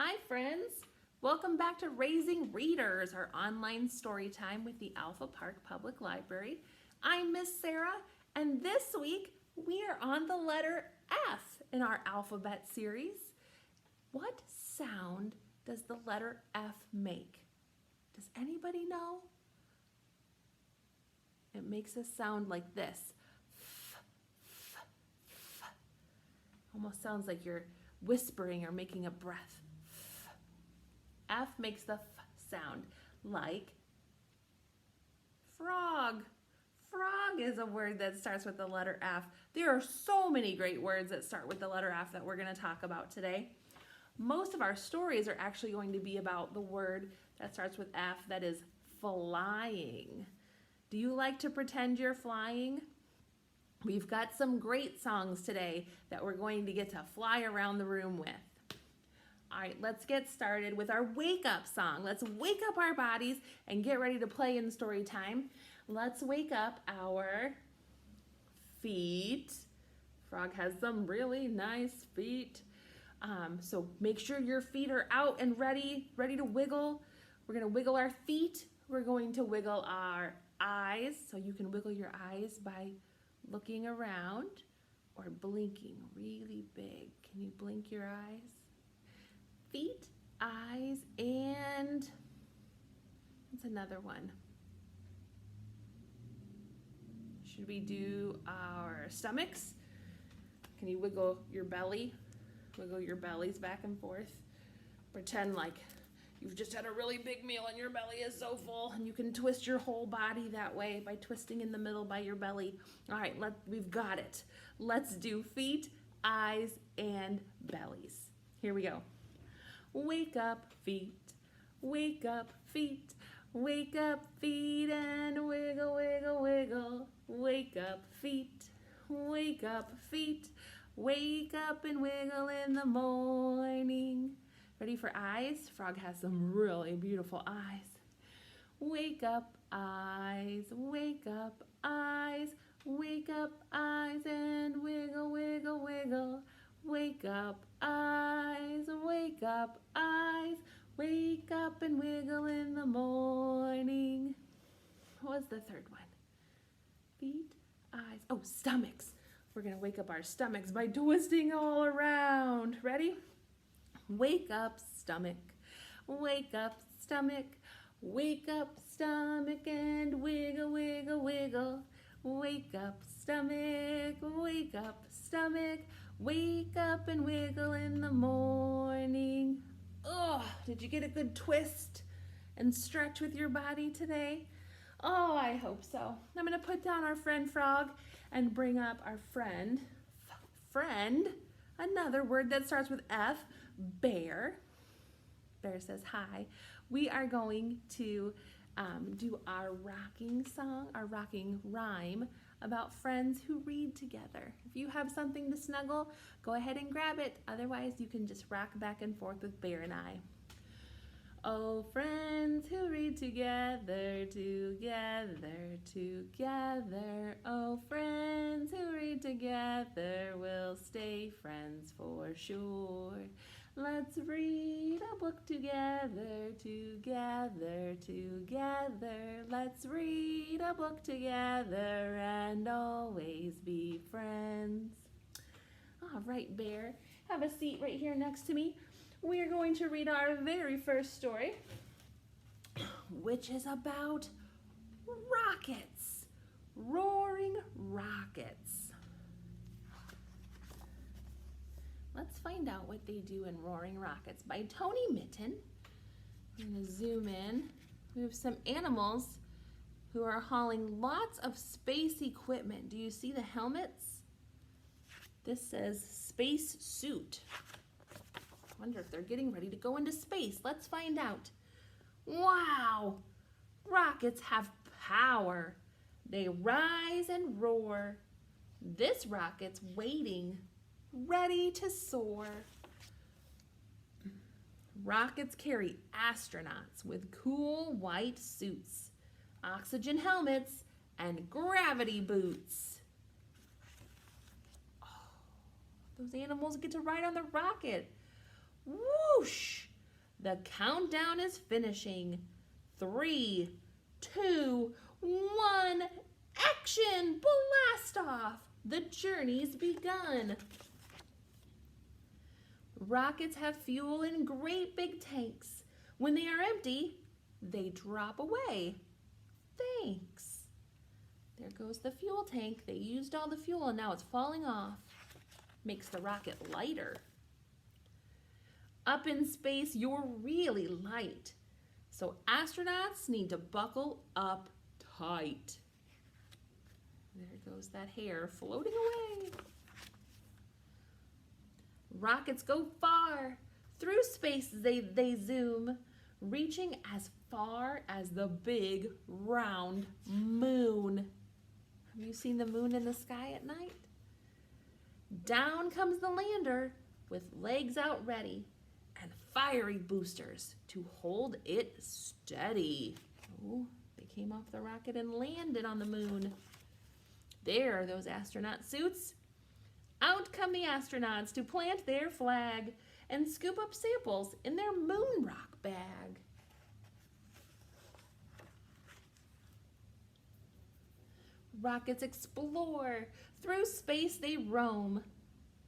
Hi friends! Welcome back to Raising Readers, our online story time with the Alpha Park Public Library. I'm Miss Sarah, and this week we are on the letter F in our alphabet series. What sound does the letter F make? Does anybody know? It makes a sound like this. F, f, f. Almost sounds like you're whispering or making a breath. F makes the F sound, like frog. Frog is a word that starts with the letter F. There are so many great words that start with the letter F that we're going to talk about today. Most of our stories are actually going to be about the word that starts with F, that is flying. Do you like to pretend you're flying? We've got some great songs today that we're going to get to fly around the room with. All right, let's get started with our wake up song. Let's wake up our bodies and get ready to play in story time. Let's wake up our feet. Frog has some really nice feet. So make sure your feet are out and ready to wiggle. We're gonna wiggle our feet. We're going to wiggle our eyes. So you can wiggle your eyes by looking around or blinking really big. Can you blink your eyes? Feet, eyes, and what's another one? Should we do our stomachs? Can you wiggle your belly? Wiggle your bellies back and forth. Pretend like you've just had a really big meal and your belly is so full, and you can twist your whole body that way by twisting in the middle by your belly. All right, we've got it. Let's do feet, eyes, and bellies. Here we go. Wake up feet, wake up feet, wake up feet and wiggle, wiggle, wiggle. Wake up feet, wake up feet, wake up and wiggle in the morning. Ready for eyes? Frog has some really beautiful eyes. Wake up eyes, wake up eyes, wake up eyes and wiggle, wiggle, wiggle. Wake up eyes, wake up eyes, wake up and wiggle in the morning. What was the third one? Feet, eyes, oh, stomachs. We're gonna wake up our stomachs by twisting all around. Ready? Wake up stomach, wake up stomach, wake up stomach and wiggle, wiggle, wiggle. Wake up stomach, wake up stomach, wake up and wiggle in the morning. Oh, did you get a good twist and stretch with your body today? Oh, I hope so. I'm going to put down our friend Frog and bring up our friend, another word that starts with F, bear. Bear says hi. We are going to do our rocking song, our rocking rhyme about friends who read together. If you have something to snuggle, go ahead and grab it. Otherwise, you can just rock back and forth with Bear and I. Oh, friends who read together, together, together. Oh, friends who read together will stay friends for sure. Let's read a book together, together, together. Let's read a book together and always be friends. All right, Bear, have a seat right here next to me. We are going to read our very first story, which is about rockets, roaring rockets. Let's find out what they do in Roaring Rockets by Tony Mitton. I'm going to zoom in. We have some animals who are hauling lots of space equipment. Do you see the helmets? This says space suit. I wonder if they're getting ready to go into space. Let's find out. Wow! Rockets have power. They rise and roar. This rocket's waiting, ready to soar. Rockets carry astronauts with cool white suits, oxygen helmets, and gravity boots. Oh, those animals get to ride on the rocket. Whoosh! The countdown is finishing. 3, 2, 1, action! Blast off! The journey's begun. Rockets have fuel in great big tanks. When they are empty, they drop away. Thanks. There goes the fuel tank. They used all the fuel and now it's falling off. Makes the rocket lighter. Up in space, you're really light. So astronauts need to buckle up tight. There goes that hair floating away. Rockets go far. Through space they zoom, reaching as far as the big round moon. Have you seen the moon in the sky at night? Down comes the lander with legs out ready and fiery boosters to hold it steady. Oh, they came off the rocket and landed on the moon. There are those astronaut suits. Out come the astronauts to plant their flag and scoop up samples in their moon rock bag. Rockets explore. Through space they roam.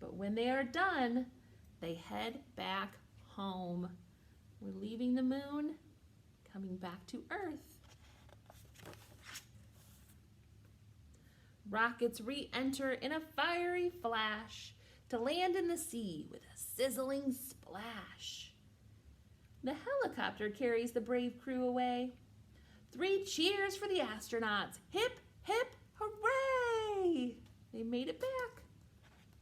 But when they are done, they head back home. We're leaving the moon, coming back to Earth. Rockets re-enter in a fiery flash to land in the sea with a sizzling splash. The helicopter carries the brave crew away. 3 cheers for the astronauts. Hip, hip, hooray! They made it back.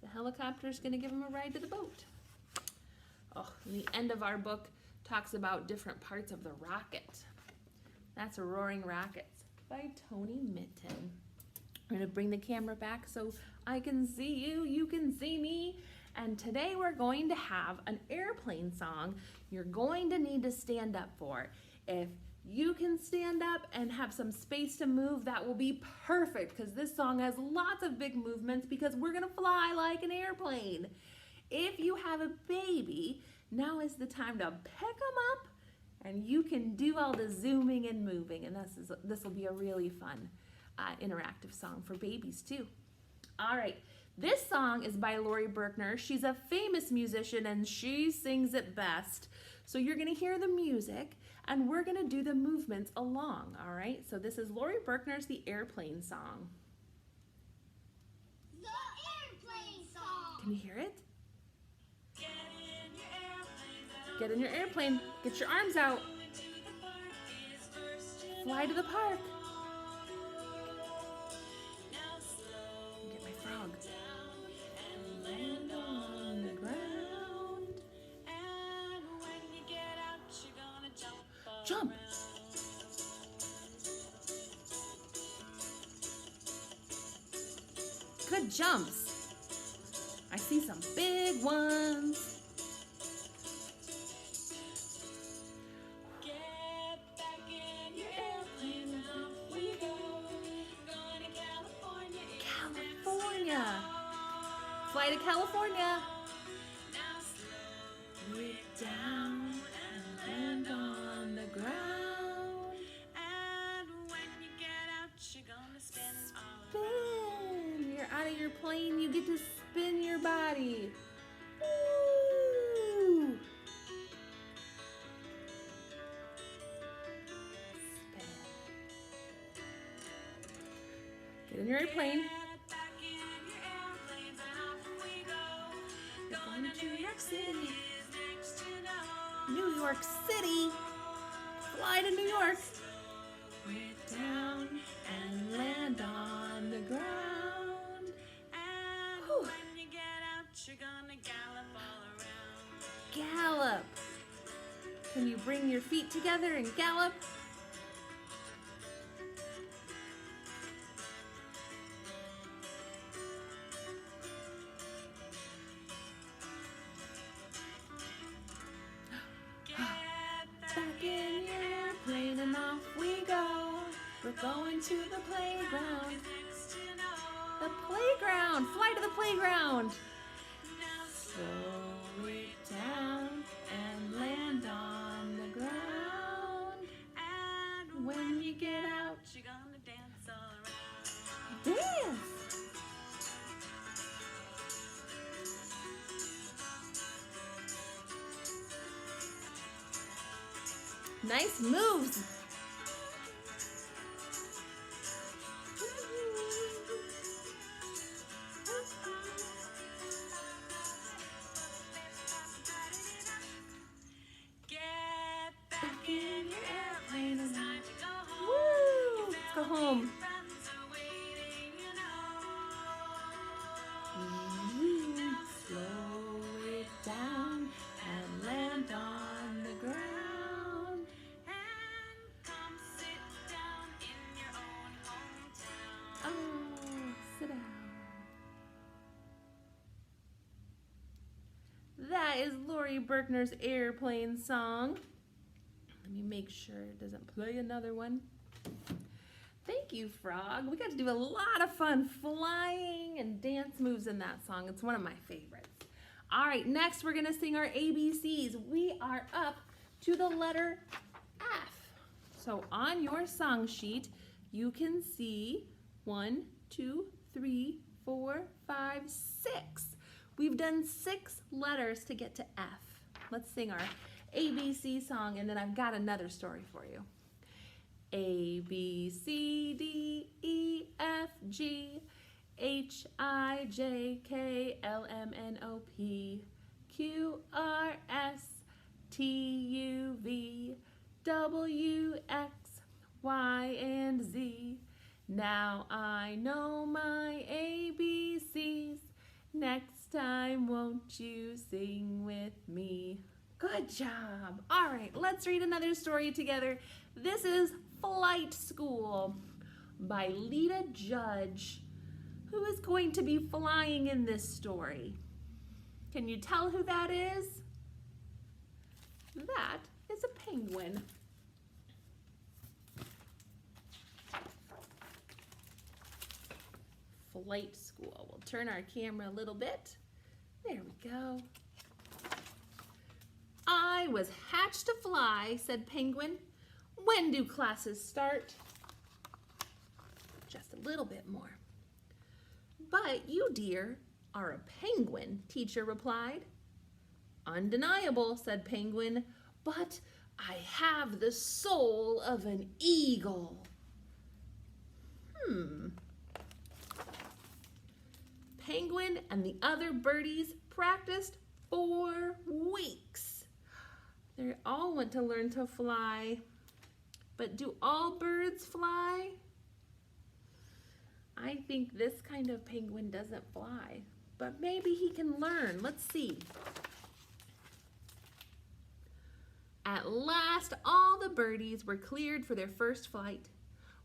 The helicopter's going to give them a ride to the boat. Oh, and the end of our book talks about different parts of the rocket. That's Roaring Rockets by Tony Mitton. I'm going to bring the camera back so I can see you, you can see me. And today we're going to have an airplane song you're going to need to stand up for. If you can stand up and have some space to move, that will be perfect because this song has lots of big movements because we're going to fly like an airplane. If you have a baby, now is the time to pick them up and you can do all the zooming and moving, and this will be a really fun interactive song for babies too. All right, this song is by Lori Berkner. She's a famous musician and she sings it best. So you're gonna hear the music and we're gonna do the movements along, all right? So this is Lori Berkner's The Airplane Song. The Airplane Song. Can you hear it? Get in your airplane. Get your arms out. Fly to the park. Get my frog. Land on the ground. Jump. Good jumps. I see some big ones. Fly to California. Now slowly down and land on the ground. And when you get out, you're gonna spin all around. You're out of your plane, you get to spin your body. Woo! Spin. Get in your airplane. City. New York City. Fly to New York. Down and land on the ground. And when you get out, you're gonna gallop all around. Gallop. Can you bring your feet together and gallop? Back in your airplane and off we go. We're going to the playground. The playground! Fly to the playground! Slow it down and land on Nice moves. Get back in your airplane. It's time to go home. Woo! Let's go home. Friends are waiting, you know. Slow it down and land on the ground. And come sit down in your own hometown. Oh, sit down. That is Lori Berkner's airplane song. Let me make sure it doesn't play another one. Thank you, Frog. We got to do a lot of fun flying and dance moves in that song. It's one of my favorites. All right, next we're going to sing our ABCs. We are up to the letter F. So on your song sheet, you can see 1, 2, 3, 4, 5, 6. We've done 6 letters to get to F. Let's sing our ABC song, and then I've got another story for you. A, B, C, D, E, F, G, H, I, J, K, L, M, N, O, P, Q, R, S, T, U, V, W, X, Y, and Z. Now I know my ABCs. Next time, won't you sing with me? Good job. All right, let's read another story together. This is Flight School by Lita Judge. Who is going to be flying in this story? Can you tell who that is? That is a penguin. Flight School. We'll turn our camera a little bit. There we go. I was hatched to fly, said Penguin. When do classes start? Just a little bit more. But you, dear, are a penguin, teacher replied. Undeniable, said Penguin, but I have the soul of an eagle. Penguin and the other birdies practiced for weeks. They all want to learn to fly. But do all birds fly? I think this kind of penguin doesn't fly, but maybe he can learn. Let's see. At last, all the birdies were cleared for their first flight.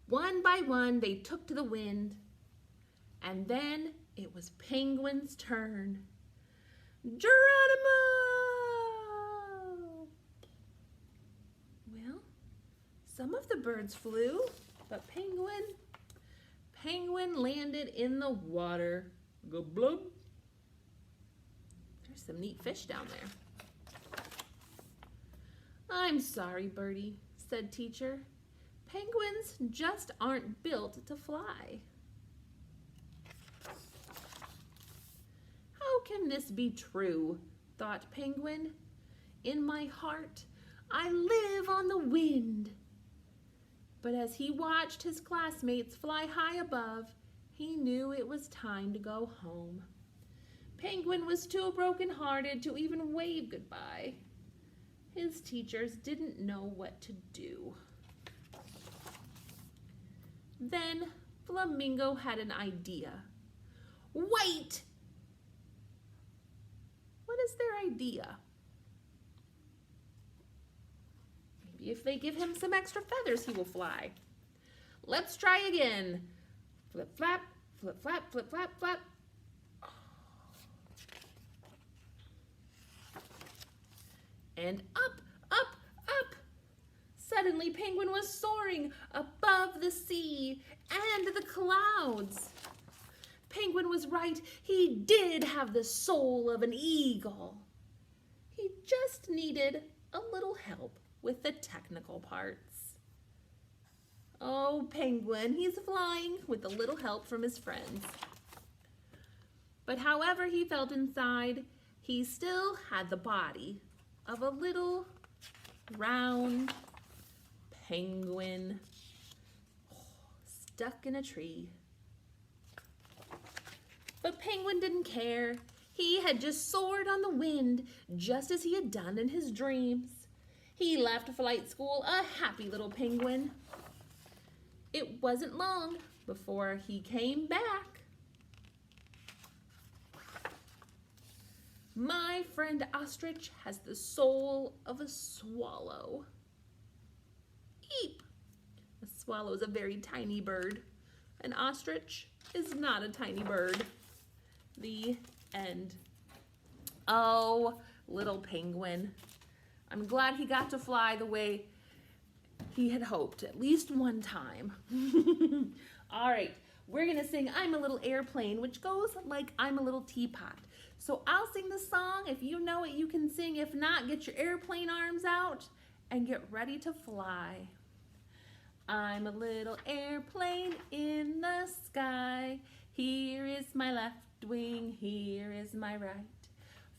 One by one, they took to the wind. And then it was Penguin's turn. Geronimo! Well, some of the birds flew, but Penguin landed in the water. Go-blub. There's some neat fish down there. I'm sorry, Birdie, said teacher. Penguins just aren't built to fly. How can this be true? Thought Penguin. In my heart, I live on the wind. But as he watched his classmates fly high above, he knew it was time to go home. Penguin was too broken-hearted to even wave goodbye. His teachers didn't know what to do. Then Flamingo had an idea. Wait! What is their idea? Maybe if they give him some extra feathers, he will fly. Let's try again. Flip, flap, flip, flap, flip, flap, flap. And up, up, up. Suddenly, Penguin was soaring above the sea and the clouds. Penguin was right. He did have the soul of an eagle. He just needed a little help with the technical parts. Oh, Penguin, he's flying with a little help from his friends. But however he felt inside, he still had the body of a little round penguin stuck in a tree. But Penguin didn't care. He had just soared on the wind, just as he had done in his dreams. He left flight school a happy little penguin. It wasn't long before he came back. My friend Ostrich has the soul of a swallow. Eep! A swallow is a very tiny bird. An ostrich is not a tiny bird. The end. Oh, little penguin. I'm glad he got to fly the way he had hoped, at least one time. All right, we're gonna sing I'm a Little Airplane, which goes like I'm a Little Teapot. So I'll sing the song. If you know it, you can sing. If not, get your airplane arms out and get ready to fly. I'm a little airplane in the sky. Here is my left wing, here is my right.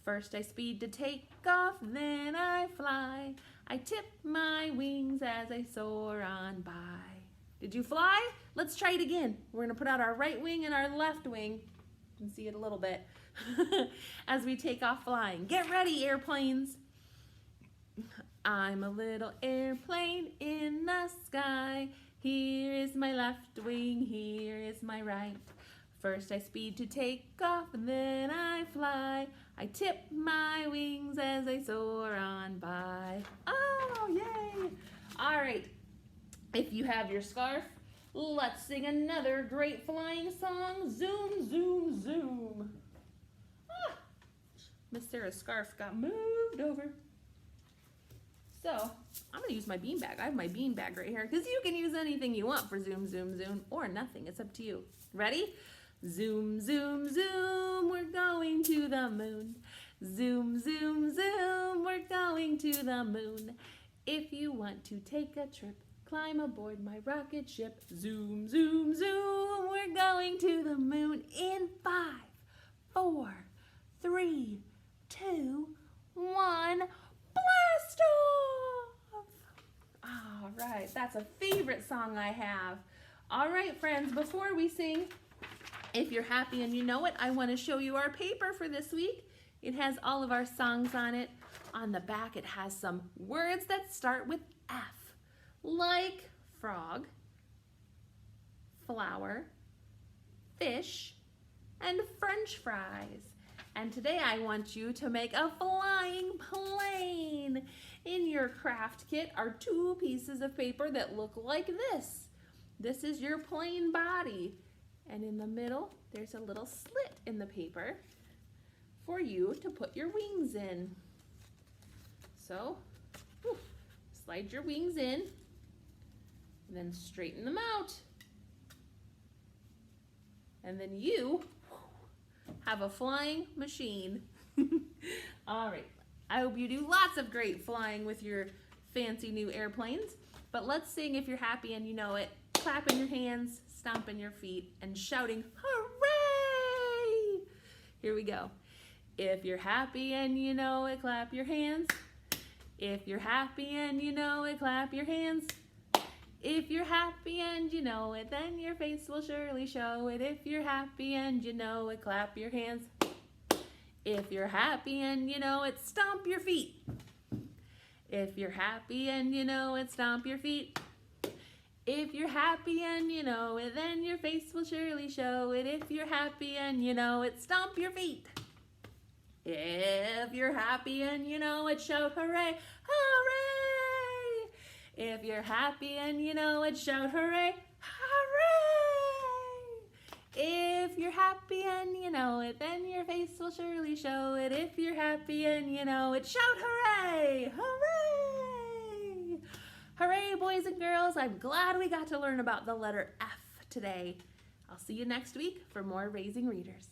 First I speed to take off, then I fly. I tip my wings as I soar on by. Did you fly? Let's try it again. We're gonna put out our right wing and our left wing. You can see it a little bit as we take off flying. Get ready, airplanes. I'm a little airplane in the sky. Here is my left wing, here is my right. First I speed to take off, and then I fly. I tip my wings as I soar on by. Oh, yay! All right, if you have your scarf, let's sing another great flying song, Zoom, Zoom, Zoom. Ah, Miss Sarah's scarf got moved over. So, I'm gonna use my beanbag. I have my beanbag right here, because you can use anything you want for Zoom, Zoom, Zoom, or nothing. It's up to you. Ready? Zoom, zoom, zoom, we're going to the moon. Zoom, zoom, zoom, we're going to the moon. If you want to take a trip, climb aboard my rocket ship. Zoom, zoom, zoom, we're going to the moon in 5, 4, 3, 2, 1. Blast off! All right, that's a favorite song I have. All right, friends, before we sing, if you're happy and you know it, I want to show you our paper for this week. It has all of our songs on it. On the back, it has some words that start with F, like frog, flower, fish, and French fries. And today I want you to make a flying plane. In your craft kit are 2 pieces of paper that look like this. This is your plane body. And in the middle, there's a little slit in the paper for you to put your wings in. So, slide your wings in, and then straighten them out. And then you have a flying machine. All right, I hope you do lots of great flying with your fancy new airplanes. But let's sing If You're Happy and You Know It. Clapping your hands, stomping your feet, and shouting, hooray! Here we go. If you're happy and you know it, clap your hands. If you're happy and you know it, clap your hands. If you're happy and you know it, then your face will surely show it. If you're happy and you know it, clap your hands. If you're happy and you know it, stomp your feet. If you're happy and you know it, stomp your feet. If you're happy and you know it, then your face will surely show it. If you're happy and you know it, stomp your feet. If you're happy and you know it, shout hooray, hooray! If you're happy and you know it, shout hooray, hooray! If you're happy and you know it, then your face will surely show it. If you're happy and you know it, shout hooray, hooray! Hooray, boys and girls, I'm glad we got to learn about the letter F today. I'll see you next week for more Raising Readers.